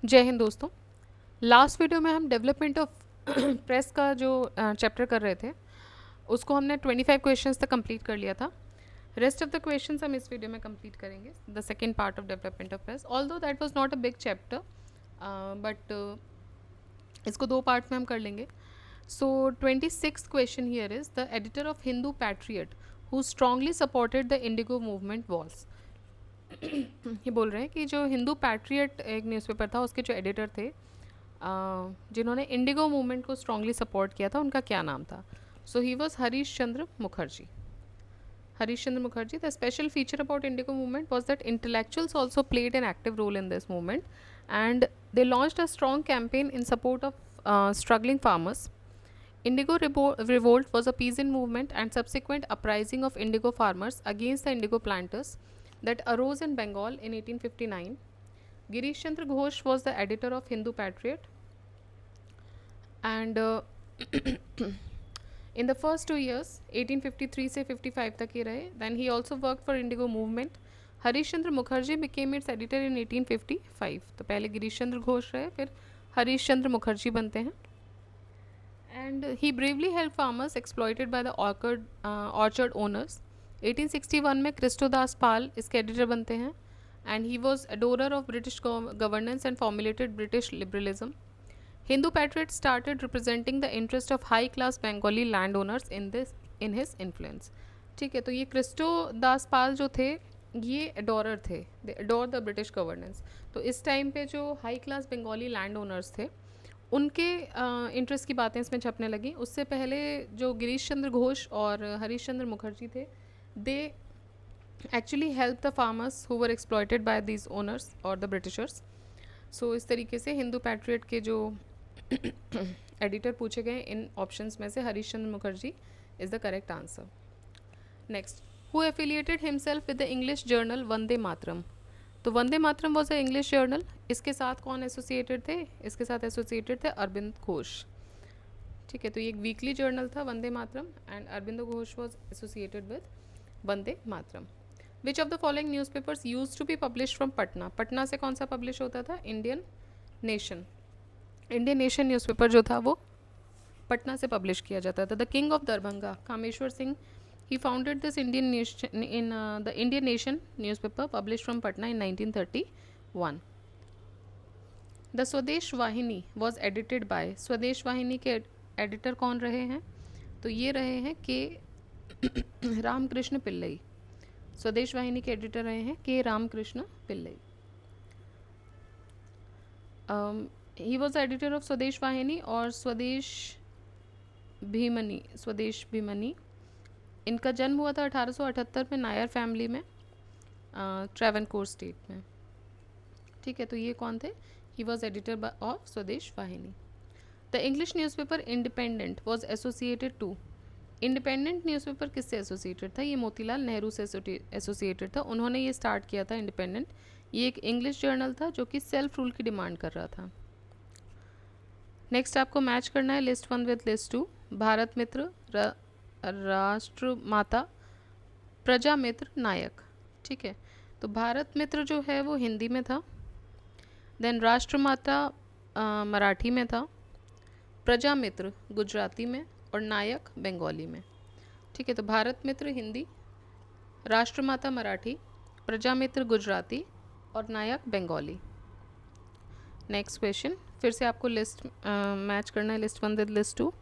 जय हिंद दोस्तों। Last video में हम डेवलपमेंट ऑफ प्रेस का जो चैप्टर कर रहे थे उसको हमने 25 क्वेश्चंस तक कंप्लीट कर लिया था। रेस्ट ऑफ द क्वेश्चंस हम इस वीडियो में कंप्लीट करेंगे, the second part of development of press. Although that was not a big chapter, but इसको दो पार्ट में हम कर लेंगे। सो 26th question here is the editor of Hindu patriot who strongly supported the Indigo movement was. ये बोल रहे हैं कि जो हिंदू पैट्रियट एक न्यूज़पेपर था उसके जो एडिटर थे, जिन्होंने इंडिगो मूवमेंट को स्ट्रांगली सपोर्ट किया था, उनका क्या नाम था? So he was Harish Chandra Mukherjee. Harish Chandra Mukherjee. The special feature about Indigo movement was that intellectuals also played an active role in this movement, and they launched a strong campaign in support of struggling farmers. Indigo revolt was a peasant movement and subsequent uprising of indigo farmers against the indigo planters that arose in Bengal in 1859. Girish Chandra Ghosh was the editor of Hindu Patriot, and in the first 2 years 1853 से 55 तक ही रहे. Then he also worked for Indigo movement. Harish Chandra Mukherjee became its editor in 1855. तो पहले गिरीश चंद्र घोष रहे, फिर हरीश चंद्र मुखर्जी बनते हैं. And he bravely helped farmers exploited by the orchard owners. 1861 में क्रिस्टोदास पाल इसके एडिटर बनते हैं. And he was adorer of British governance and formulated British liberalism. Hindu Patriot started representing the interest of high class Bengali landowners in his influence. ठीक है, तो ये Christo दास पाल जो थे ये एडोरर थे, दे एडोर द ब्रिटिश गवर्नेंस. तो इस टाइम पे जो high class Bengali land owners थे उनके इंटरेस्ट की बातें इसमें छपने लगी. उससे पहले जो गिरीश चंद्र घोष और हरीश चंद्र मुखर्जी थे, they actually help the farmers who were exploited by these owners और द ब्रिटिशर्स. सो इस तरीके से हिंदू पैट्रियट के जो एडिटर पूछे गए इन ऑप्शंस में से Harish Chandra Mukherjee is the correct answer. Next, who affiliated himself with the English journal Vande Mataram. तो Vande Mataram was a English journal. इसके साथ कौन एसोसिएटेड थे? इसके साथ एसोसिएटेड थे अरविंद घोष. ठीक है, तो ये एक वीकली जर्नल था Vande Mataram, and Arvind Ghosh was associated with Vande Mataram. Which of the following newspapers used to be publish from Patna. Patna से कौन सा पब्लिश होता था? Indian Nation. Indian Nation newspaper जो था वो पटना से पब्लिश किया जाता था. The king of Darbhanga Kameshwar Singh, he founded this Indian Nation in the Indian Nation newspaper publish from Patna in 1931. The स्वदेश वाहिनी वॉज एडिटेड बाय. स्वदेश वाहिनी के एडिटर कौन रहे हैं? तो ये रहे हैं के रामकृष्ण पिल्लई. स्वदेश वाहिनी के एडिटर रहे हैं K Ramakrishna Pillai. He was editor of Swadesh Vahini और स्वदेश भीमनी. इनका जन्म हुआ था 1878 में नायर फैमिली में, ट्रेवनकोर स्टेट में. ठीक है, तो ये कौन थे? ही was editor of Swadesh Vahini. The English newspaper Independent was associated to. Independent newspaper किससे एसोसिएटेड था? ये मोतीलाल नेहरू से एसोसिएटेड था. उन्होंने ये स्टार्ट किया था इंडिपेंडेंट. ये एक इंग्लिश जर्नल था जो कि सेल्फ रूल की डिमांड कर रहा था. नेक्स्ट आपको मैच करना है लिस्ट 1 विद लिस्ट 2. भारत मित्र, राष्ट्र माता, प्रजा मित्र, नायक. ठीक है, तो भारत मित्र जो है वो हिंदी में था, देन राष्ट्र माता मराठी में था, प्रजा मित्र गुजराती में और नायक बंगाली में. ठीक है, तो भारत मित्र हिंदी, राष्ट्र माता मराठी, प्रजा मित्र गुजराती और नायक बंगाली. नेक्स्ट क्वेश्चन, फिर से आपको लिस्ट मैच करना है लिस्ट 1 विद लिस्ट 2,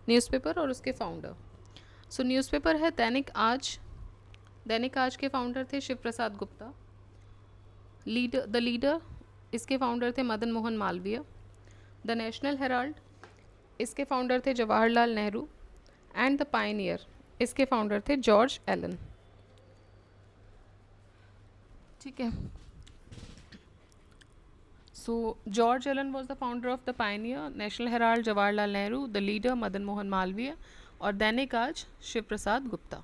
न्यूज़पेपर और उसके फाउंडर. सो न्यूज़पेपर है दैनिक आज. दैनिक आज के फाउंडर थे शिव प्रसाद गुप्ता. द लीडर इसके फाउंडर थे Madan Mohan Malviya. The national Herald इसके फाउंडर थे Jawaharlal Nehru. And the Pioneer इसके फाउंडर थे जॉर्ज एलन. ठीक है, so George Allen was the founder of the Pioneer, National Herald Jawaharlal Nehru, the leader Madan Mohan Malviya और दैनिक आज Shiv Prasad Gupta.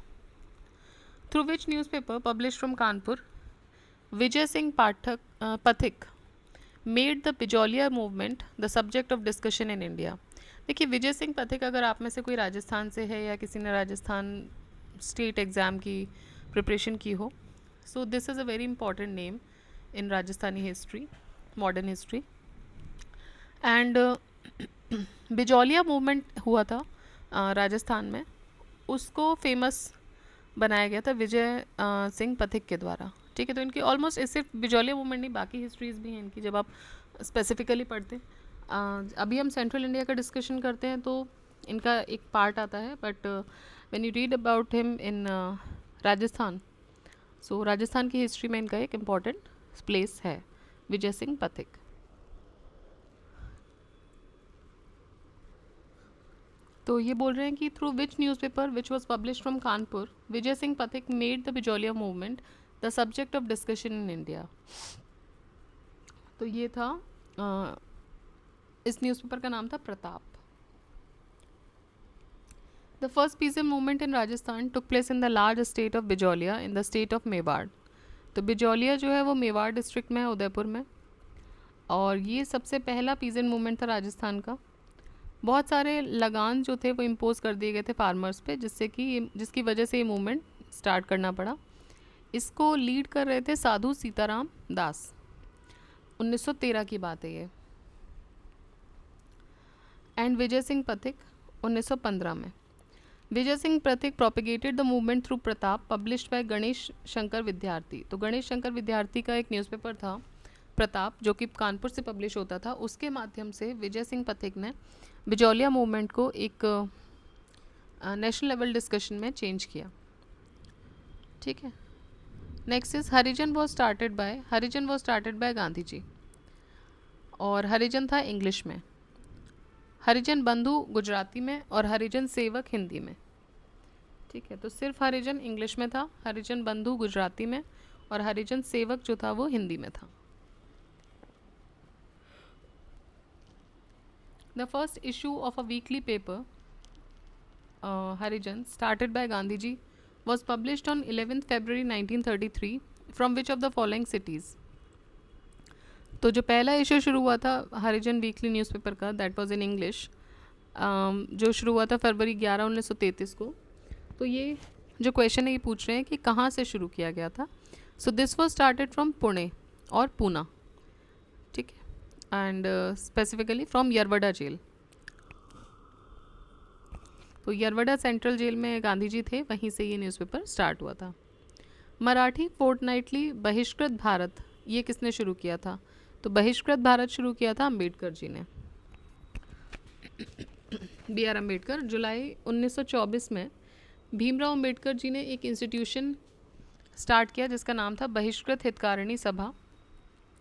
Through which newspaper published from Kanpur, Vijay Singh Pathik made the Bijolia movement the subject of discussion in India. देखिए, विजय सिंह पथिक, अगर आप में से कोई राजस्थान से है या किसी ने राजस्थान स्टेट एग्ज़ाम की प्रिपरेशन की हो, so this is a very important name in Rajasthani history, modern history. And Bijolia movement हुआ था राजस्थान में, उसको फेमस बनाया गया था विजय सिंह पथिक के द्वारा। ठीक है, तो इनकी ऑलमोस्ट सिर्फ बिजौलिया मूवमेंट नहीं, बाकी हिस्ट्रीज भी हैं इनकी जब आप स्पेसिफिकली पढ़ते हैं। अभी हम सेंट्रल इंडिया का डिस्कशन करते हैं तो इनका एक पार्ट आता है, but when you read about him in Rajasthan, so Rajasthan की हिस्ट्री में इनका एक इम्पॉर्टेंट प्लेस है, विजय सिंह पथिक। तो ये बोल रहे हैं कि through which newspaper which was publish from Kanpur Vijay Singh Pathik made the Bijolia movement the subject of discussion in India. तो ये था इस न्यूज़पेपर का नाम था Pratap. The first peaceful movement in Rajasthan took place in the large state of Bijolia in the state of Mewar. तो बिजौलिया जो है वो मेवाड़ डिस्ट्रिक्ट में है, उदयपुर में, और ये सबसे पहला पीजेंट मूवमेंट था राजस्थान का। बहुत सारे लगान जो थे वो इम्पोज कर दिए गए थे फार्मर्स पे, जिसकी वजह से ये मूवमेंट स्टार्ट करना पड़ा। इसको लीड कर रहे थे साधु सीताराम दास। 1913 की बात है ये। एंड विजय सिंह पथिक 1915 में। विजय सिंह पथिक propagated the movement through Pratap published by Ganesh Shankar विद्यार्थी। तो गणेश शंकर विद्यार्थी का एक न्यूज़पेपर था प्रताप, जो कि कानपुर से पब्लिश होता था। उसके माध्यम से विजय सिंह पथिक ने बिजौलिया मूवमेंट को एक नेशनल लेवल डिस्कशन में चेंज किया। ठीक है, next is Harijan was started by Gandhi ji, और हरिजन था इंग्लिश में, हरिजन बंधु गुजराती में, और हरिजन सेवक हिंदी में। ठीक है, तो सिर्फ हरिजन इंग्लिश में था, हरिजन बंधु गुजराती में, और हरिजन सेवक जो था वो हिंदी में था। The first issue of a weekly paper Harijan started by Gandhi ji was published on 11th February 1933 from which of the following cities? तो जो पहला इशू शुरू हुआ था हरिजन वीकली न्यूज़पेपर का, दैट वाज इन इंग्लिश, जो शुरू हुआ था फरवरी 11 1933 को। तो ये जो क्वेश्चन है ये पूछ रहे हैं कि कहाँ से शुरू किया गया था। So this was started from Pune और पूना। ठीक है, and specifically from Yerwada jail. तो यरवड़ा सेंट्रल जेल में गांधी जी थे, वहीं से ये न्यूज़पेपर स्टार्ट हुआ था। मराठी फोर्टनाइटली बहिष्कृत भारत, ये किसने शुरू किया था? तो बहिष्कृत भारत शुरू किया था अम्बेडकर जी ने, बी आर अम्बेडकर। जुलाई 1924 में भीमराव अम्बेडकर जी ने एक इंस्टीट्यूशन स्टार्ट किया जिसका नाम था बहिष्कृत हितकारिणी सभा।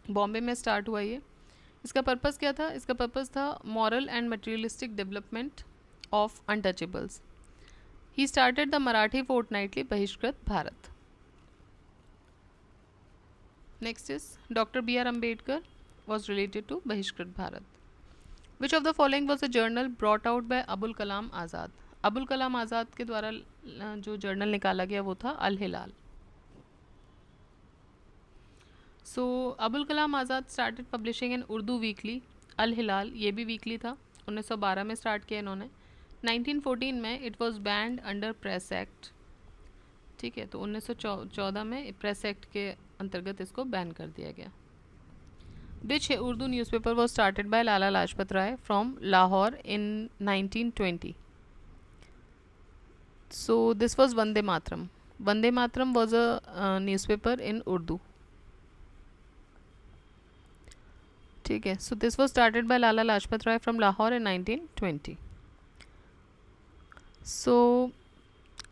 बॉम्बे में स्टार्ट हुआ ये। इसका पर्पज़ क्या था? इसका पर्पज़ था moral and materialistic development of untouchables. He started the Marathi fortnightly Bahishkrit Bharat. Next is doctor B R Ambedkar was related to बहिष्कृत Bharat. Which of the following was a journal brought out by Abul Kalam आज़ाद? अबुल कलाम आज़ाद के द्वारा जो जर्नल निकाला गया वो था अल हिलाल। सो अबुल कलाम आज़ाद स्टार्टेड पब्लिशिंग इन Urdu weekly अल हिलाल, ये भी वीकली था, 1912 में स्टार्ट किया इन्होंने। 1914 में it was banned under press act. ठीक है, तो 1914 में प्रेस एक्ट के अंतर्गत इसको बैन कर दिया गया। Which Urdu newspaper was started by Lala Lajpat Rai from Lahore in 1920? So this was Vande Mataram. Vande Mataram was a newspaper in Urdu. ठीक है, so this was started by Lala Lajpat Rai from Lahore in 1920. So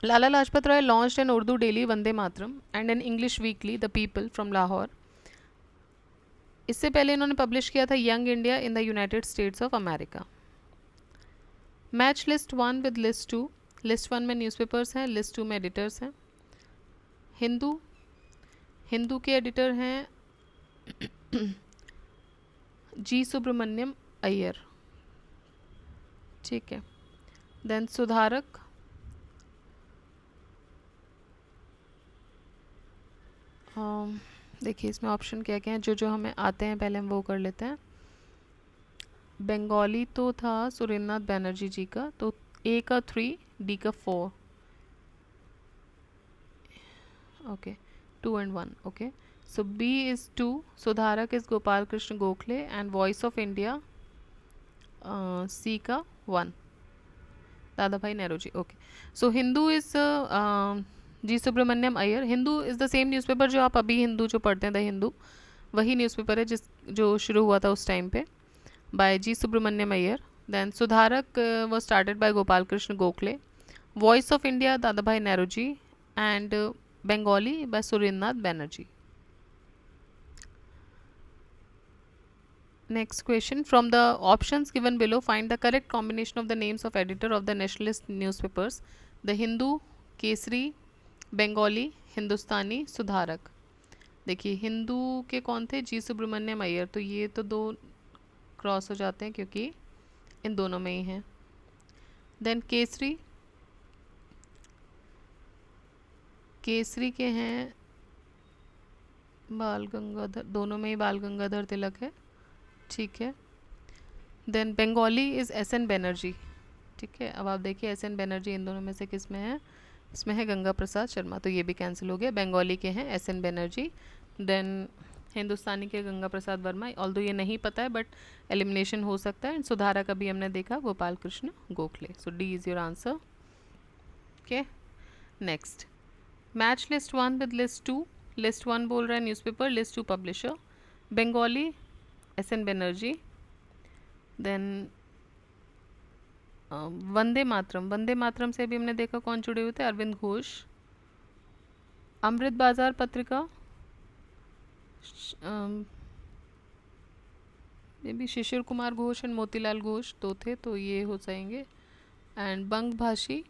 Lala Lajpat Rai launched an Urdu daily Vande Mataram and an English weekly The People from Lahore. इससे पहले इन्होंने publish किया था young India in the United states of America. Match list 1 with list 2। List 1 में newspapers हैं, list 2 में editors हैं। हिंदू के एडिटर हैं जी सुब्रमण्यम अय्यर। ठीक है, देन सुधारक देखिए इसमें ऑप्शन क्या क्या हैं, जो हमें आते हैं पहले हम वो कर लेते हैं। बंगाली तो था सुरेंद्रनाथ बैनर्जी जी का, तो ए का 3, डी का 4, okay 2 and 1, okay. So B is 2, Sudharak is Gopal Krishna Gokhale, and voice of India C का 1, Dadabhai Nehru ji. Okay, so Hindu is G Subramania Iyer. Hindu is the same newspaper जो आप अभी हिंदू जो पढ़ते हैं, द हिंदू, वही न्यूज़पेपर है जिस जो शुरू हुआ था उस टाइम पे, by G Subramania Iyer. Then Sudharak was started by Gopal Krishna Gokhale. Voice of India Dadabhai Nehru ji. And Bengali by Surendranath Banerjee. Next question, from the options given below, find the correct combination of the names of editor of the nationalist newspapers: The Hindu, Kesari, Bengali, Hindustani, Sudharak. देखिए हिंदू के कौन थे, जी सुब्रमण्यम अय्यर, तो ये तो दो cross हो जाते हैं क्योंकि इन दोनों में ही हैं। देन केसरी, केसरी के हैं बाल गंगाधर, दोनों में ही बाल गंगाधर तिलक है, ठीक है। Then Bengali is S N Banerjee, ठीक है। अब आप देखिए एस एन बनर्जी इन दोनों में से किस में है, इसमें है गंगा प्रसाद शर्मा, तो ये भी कैंसिल हो गया। बंगाली के हैं एस एन बनर्जी। देन हिंदुस्तानी के गंगा प्रसाद वर्मा, ऑल्दो ये नहीं पता है बट एलिमिनेशन हो सकता है। एंड सुधारक अभी हमने देखा Gopal Krishna Gokhale, so D is your answer. Okay, next, match list 1 with list 2। List 1 बोल रहा है newspaper, list 2 publisher. Bengali S N Banerjee. Then Vande Mataram, Vande Mataram से भी हमने देखा कौन जुड़े हुए थे, अरविंद घोष। अमृत बाजार पत्रिका may be Shishir Kumar Ghosh and Motilal Ghosh दो थे, तो ये हो जाएंगे। एंड बंग भाषी,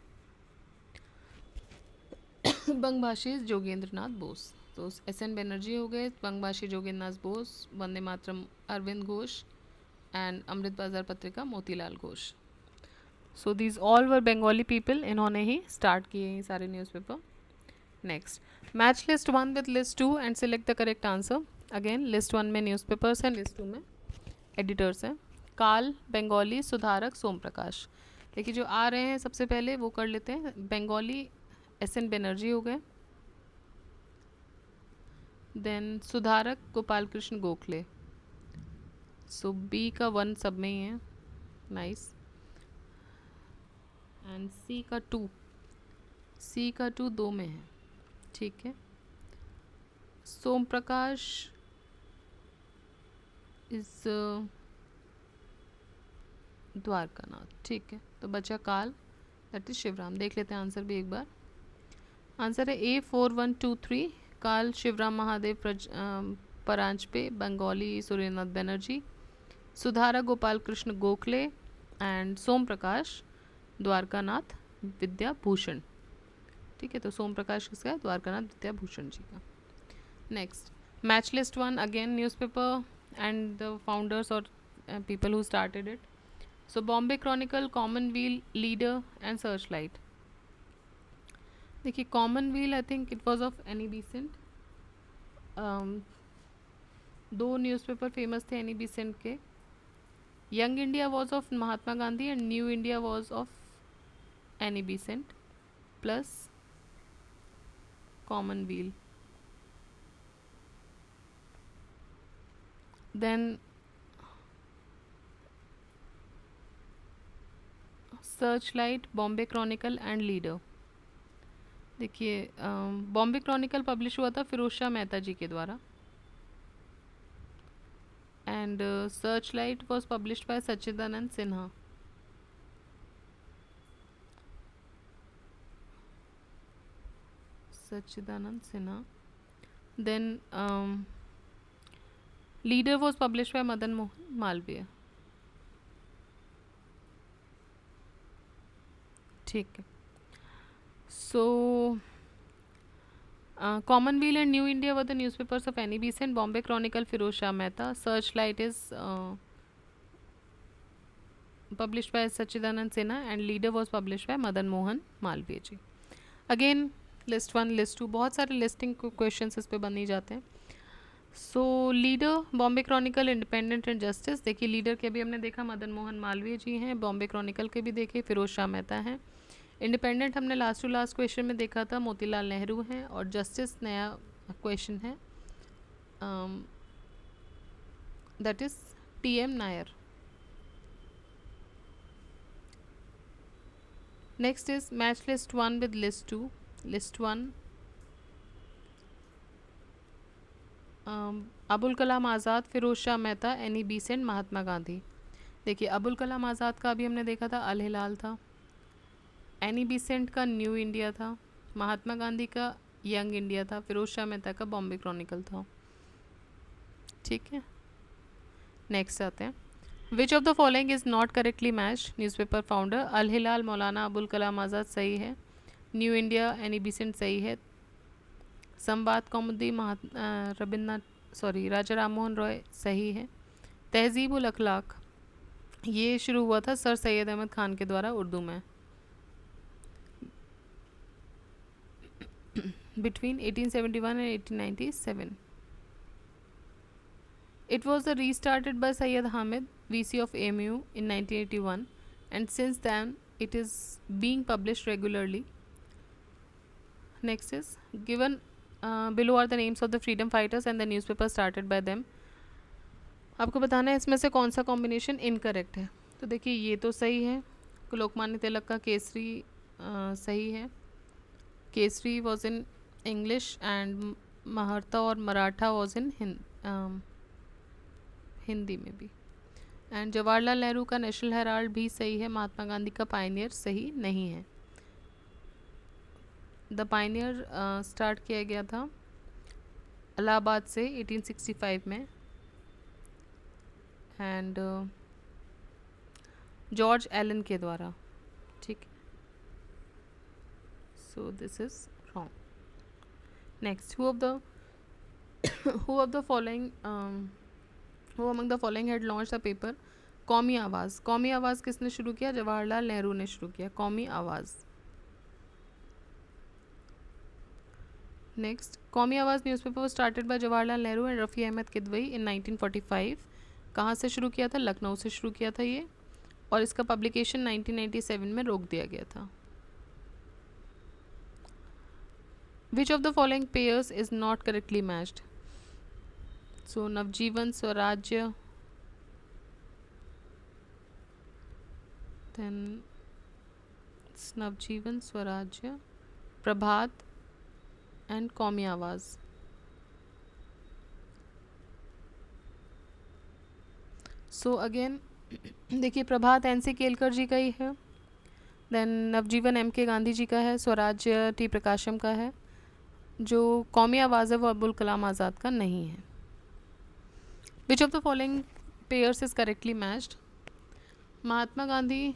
बंग भाषी जोगेंद्र नाथ बोस, तो एस एन बनर्जी हो गए, बंग भाषी जोगेंद्र नाथ बोस, वंदे मातरम अरविंद घोष, एंड अमृत बाजार पत्रिका Motilal Ghosh. So these all were Bengali people, इन्होंने ही स्टार्ट किए हैं सारे newspaper. Next, match list 1 with list 2 and select the correct answer. Again list 1 में न्यूज़पेपर्स हैं, लिस्ट 2 में एडिटर्स हैं। काल, बंगाली, सुधारक, सोम प्रकाश। देखिए जो आ रहे हैं सबसे पहले वो कर लेते हैं। बंगाली एस एन बनर्जी हो गए। देन सुधारक गोपाल कृष्ण गोखले, सो बी का 1 सब में ही है, नाइस। एंड सी का 2, सी का 2 दो में है, ठीक है। सोम प्रकाश इस द्वारकानाथ, ठीक है। तो बचा काल, दैट इज शिवराम। देख लेते हैं आंसर भी एक बार। आंसर है A4123, काल शिवराम महादेव परांजपे, बंगाली सुरेंद्रनाथ बनर्जी, सुधारक गोपाल कृष्ण गोखले, एंड सोम प्रकाश द्वारकानाथ विद्याभूषण, ठीक है। तो सोम प्रकाश किसका है, द्वारकानाथ विद्याभूषण जी का। Next, match list 1 again newspaper and the founders और people who started it. So Bombay Chronicle, Commonweal, Leader and Searchlight. देखिए Commonweal I think it was of Annie Besant. दो न्यूज़पेपर फेमस थे एनी बेसेंट के। Young India was of Mahatma Gandhi and new India was of Annie Besant plus Commonweal. Then Searchlight, Bombay Chronicle and leader. देखिए Bombay Chronicle publish हुआ था फिरोज शाह मेहता जी के द्वारा, and Searchlight was published by Sachchidanand Sinha. Sachchidanand Sinha. Then Leader was published by Madan Mohan Malaviya, ठीक है। सो Commonweal and New India were the newspapers of Annie Besant. Bombay Chronicle Firoz Shah Mehta. Searchlight is published by Sachidanand Sinha and Leader was published by Madan Mohan Malviya ji. Again list 1 list 2 बहुत सारे listing questions इस पे बन ही जाते हैं। So leader, Bombay chronicle, independent and justice. देखिए leader के भी हमने देखा मदन मोहन मालवीय जी हैं, बॉम्बे क्रॉनिकल के भी देखे फिरोज शाह मेहता हैं, इंडिपेंडेंट हमने लास्ट टू लास्ट क्वेश्चन में देखा था मोतीलाल नेहरू हैं, और जस्टिस नया क्वेश्चन है, that is T M Nair. Next is match list 1 with list 2. List 1, Abul Kalam Azad, Pherozeshah Mehta, Annie Besant, Mahatma Gandhi. देखिए, अबुल कलाम आज़ाद का अभी हमने देखा था अल हिलाल था, एनी बेसेंट का न्यू इंडिया था, महात्मा गांधी का यंग इंडिया था, फिरोज शाह मेहता का बॉम्बे क्रॉनिकल था. ठीक है, नेक्स्ट आते हैं. Which of the following is not correctly match. Newspaper founder, Al Hilal Maulana Abul Kalam आज़ाद सही है, न्यू इंडिया एनी बेसेंट सही है, संवाद कौमुदी रविन्द्रनाथ राजा राम मोहन रॉय सही है, तहजीब उल अखलाक ये शुरू हुआ था सर सैयद अहमद खान के द्वारा उर्दू में between 1871 and 1897. It was restarted by Sayyid Hamid, VC of AMU in 1981, and since then it is being published regularly. Next is given below are the names of the freedom fighters and the newspaper started by them. आपको बताना है इसमें से कौन सा combination incorrect है. तो देखिए, ये तो सही है, लोकमान्य तिलक का केसरी सही है. Kesari was in English and Mahratta और मराठा वॉज इन हिंदी में भी. एंड जवाहरलाल नेहरू का नेशनल हेराल्ड भी सही है. महात्मा गांधी का पायनियर सही नहीं है. द पायनियर स्टार्ट किया गया था इलाहाबाद से 1865 में, एंड जॉर्ज एलन के द्वारा. ठीक है, so this is wrong. Next, who of the following who among the following had launch the paper कौमी आवाज़. कौमी आवाज़ किसने शुरू किया? जवाहरलाल नेहरू ने शुरू किया कौमी आवाज़. Next, Qaumi Awaz newspaper was started by Jawaharlal Nehru and Rafi Ahmed Kidwai in 1945. कहाँ से शुरू किया था? लखनऊ से शुरू किया था ये, और इसका पब्लिकेशन 1997 में रोक दिया गया था. Which of the following pairs is not correctly matched. So Navajivan, Swarajya, then नवजीवन, स्वराज्य, प्रभात एंड कौमी आवाज़. सो अगेन देखिए, प्रभात एन सी केलकर जी का ही है, देन नवजीवन एम के गांधी जी का है, स्वराज्य टी प्रकाशम का है. जो कौमी आवाज़ है वो अबुल कलाम आज़ाद का नहीं है. Which of the following pairs is correctly matched. Mahatma Gandhi,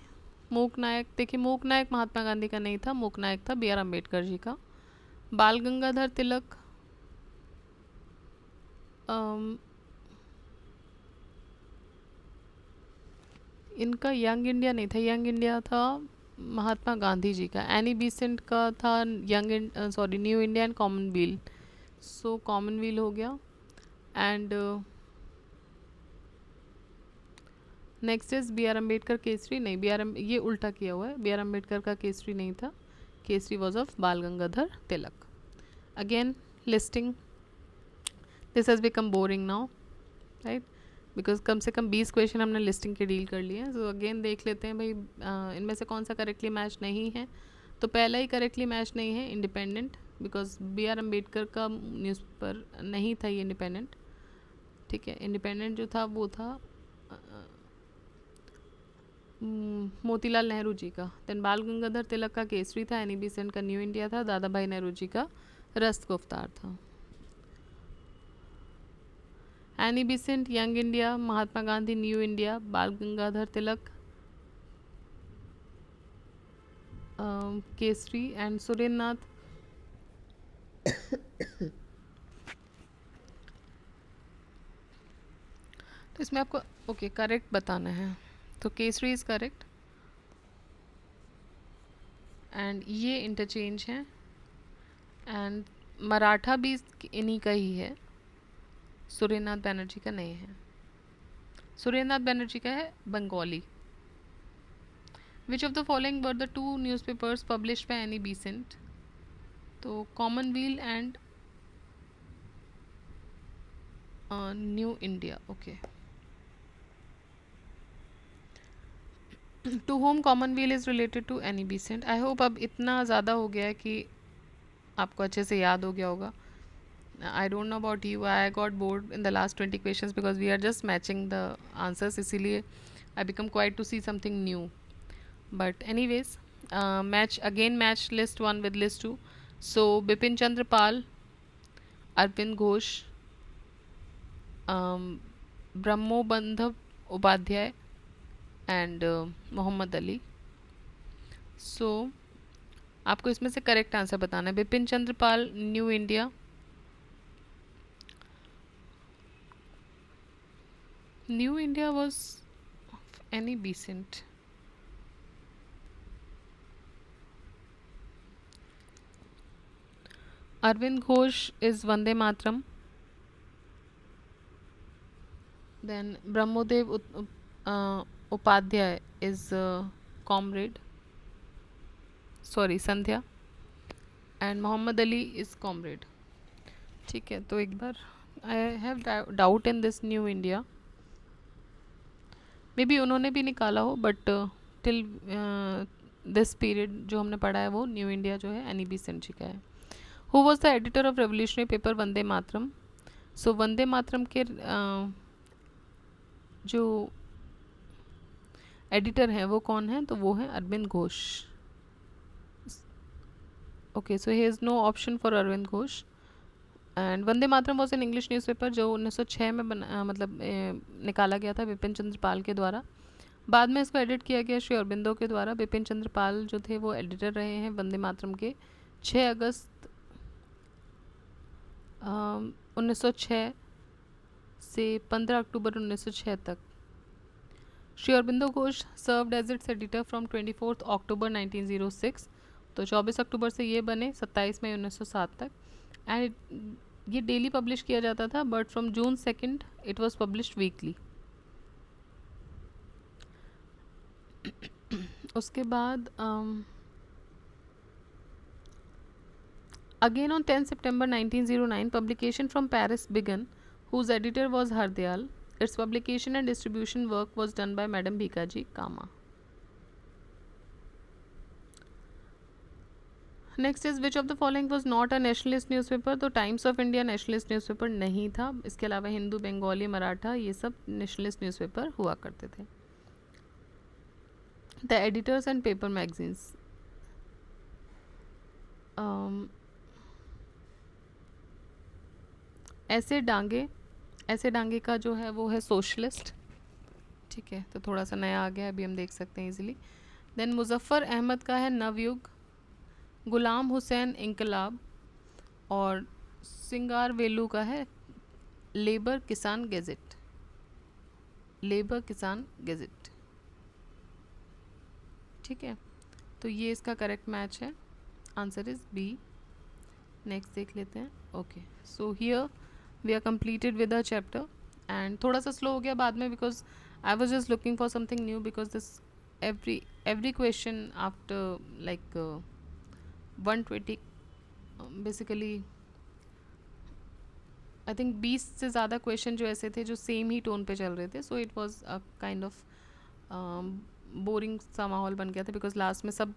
Mook Nayak. देखिए, मूक नायक महात्मा गांधी का नहीं था, मूक नायक था बी आर अम्बेडकर जी का. बाल गंगाधर तिलक, इनका यंग इंडिया नहीं था, यंग इंडिया था महात्मा गांधी जी का. एनी बेसेंट का था New India and Commonwealth. So Commonwealth हो गया. And next is B R Ambedkar Kesari. नहीं, ये उल्टा किया हुआ है, बी आर अम्बेडकर का केसरी नहीं था, Kesari was of Bal Gangadhar Tilak. Again listing, this has become boring now, right, because कम से कम 20 क्वेश्चन हमने लिस्टिंग के डील कर लिए हैं. सो अगेन देख लेते हैं भाई, इनमें से कौन सा करेक्टली मैच नहीं है. तो पहला ही करेक्टली मैच नहीं है, Independent, because B R Ambedkar का न्यूज़पेपर नहीं था ये इंडिपेंडेंट. ठीक है, इंडिपेंडेंट जो था वो था मोतीलाल नेहरू जी का. देन बाल गंगाधर तिलक का केसरी था, एनी बेसेंट का न्यू इंडिया था, दादा भाई नेहरू जी का रस्त गुफ्तार था. Annie Besant young India, Mahatma Gandhi new India, बाल गंगाधर तिलक केसरी एंड सुरेंद्र नाथ तो इसमें आपको ओके करेक्ट बताना है. तो केसरी इज़ करेक्ट, एंड ये इंटरचेंज है, एंड मराठा भी इन्हीं का ही है, सुरेंद्र नाथ बैनर्जी का नहीं है. सुरेंद्र नाथ बैनर्जी का है Bengali. Which of the following were the two newspapers published by Annie Besant. तो commonwealth and new India. Okay, to whom commonweal is related to Annie Besant. I hope अब इतना ज़्यादा हो गया है कि आपको अच्छे से याद हो गया होगा। I don't know about you. I got bored in the last 20 questions because we are just matching the answers. इसीलिए I become quite to see something new. But anyways, match list one with list two. So Bipin Chandra Pal, Arvind Ghosh, Brahmo Bandhav Upadhyay, and Mohammad Ali. So आपको इसमें से correct answer बताना है। Bipin Chandra Pal, new India. New India was Annie Besant. Arvind Ghosh is Vande Matram. Then Brahmodev Upadhyay is Comrade. Sorry, Sandhya. And Muhammad Ali is Comrade. ठीक है, तो एक बार I have doubt in this new India. Maybe उन्होंने भी निकाला हो, but till this period जो हमने पढ़ा है वो न्यू इंडिया जो है एनी बीसेंट जी का है। Who was the editor of revolutionary paper Vande Mataram? So Vande Mataram के जो एडिटर हैं वो कौन है? तो वो है Arvind Ghosh. Okay, so he is no option for Arvind Ghosh. And Vande Mataram was an English newspaper जो 1906 में निकाला गया था बिपिन चंद्र पाल के द्वारा। बाद में इसको एडिट किया गया श्री अरबिंदो के द्वारा। बिपिन चंद्र पाल जो थे वो एडिटर रहे हैं वंदे मातरम के 6 अगस्त 1906 से 15 अक्टूबर 1906 तक। Shri Aurobindo Ghosh served as its editor from 24 October 1906। तो 24 अक्टूबर से ये बने 27 मई 1907 तक। एंड ये डेली पब्लिश किया जाता था, but from June 2 it was published weekly. उसके बाद again on 10 September 1909 publication from Paris began, whose editor was Hardayal. Its publication and distribution work was done by Madam Bhikaji Kama. Next is which of the following was not a nationalist newspaper? तो times of India nationalist newspaper नहीं था। इसके अलावा हिंदू, बंगाली, मराठा ये सब nationalist newspaper हुआ करते थे। The editors and paper magazines, ऐसे डांगे का जो है वो है सोशलिस्ट। ठीक है, तो थोड़ा सा नया आ गया, अभी हम देख सकते हैं इजीली। देन मुजफ्फ़र अहमद का है नवयुग, गुलाम हुसैन इंकलाब, और सिंगार वेलू का है लेबर किसान गेजेट। लेबर किसान गेजेट। ठीक है, तो ये इसका करेक्ट मैच है। Answer is B. नेक्स्ट देख लेते हैं। Okay, so here we are completed with a chapter. And थोड़ा सा स्लो हो गया बाद में because I was just looking for something new, because this every question after like 120 basically I think 20 से ज़्यादा क्वेश्चन जो ऐसे थे जो सेम ही टोन पे चल रहे थे। So it was a kind of boring सा माहौल बन गया था बिकॉज लास्ट में सब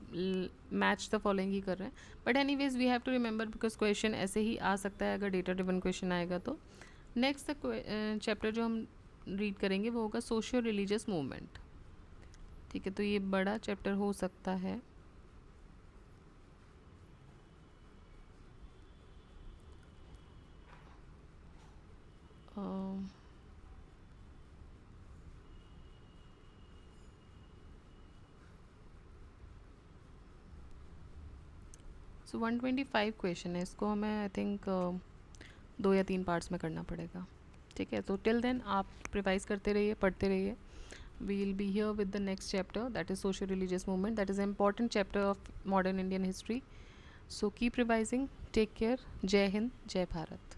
मैच द फॉलोइंग ही कर रहे हैं। But anyways we have to remember because question ऐसे ही आ सकता है अगर डेटा ड्रिवन क्वेश्चन आएगा तो। नेक्स्ट चैप्टर जो हम रीड करेंगे वो होगा सोशियो रिलीजियस मूवमेंट। ठीक है, तो ये बड़ा चैप्टर हो सकता है। सो 125 क्वेश्चन है, इसको हमें आई थिंक 2 या 3 पार्ट्स में करना पड़ेगा। ठीक है, तो टिल देन आप रिवाइज करते रहिए, पढ़ते रहिए। we will be here with the next chapter, that is social religious movement, that is an important chapter of modern Indian history. So keep revising. Take care. Jai Hind, Jai Bharat.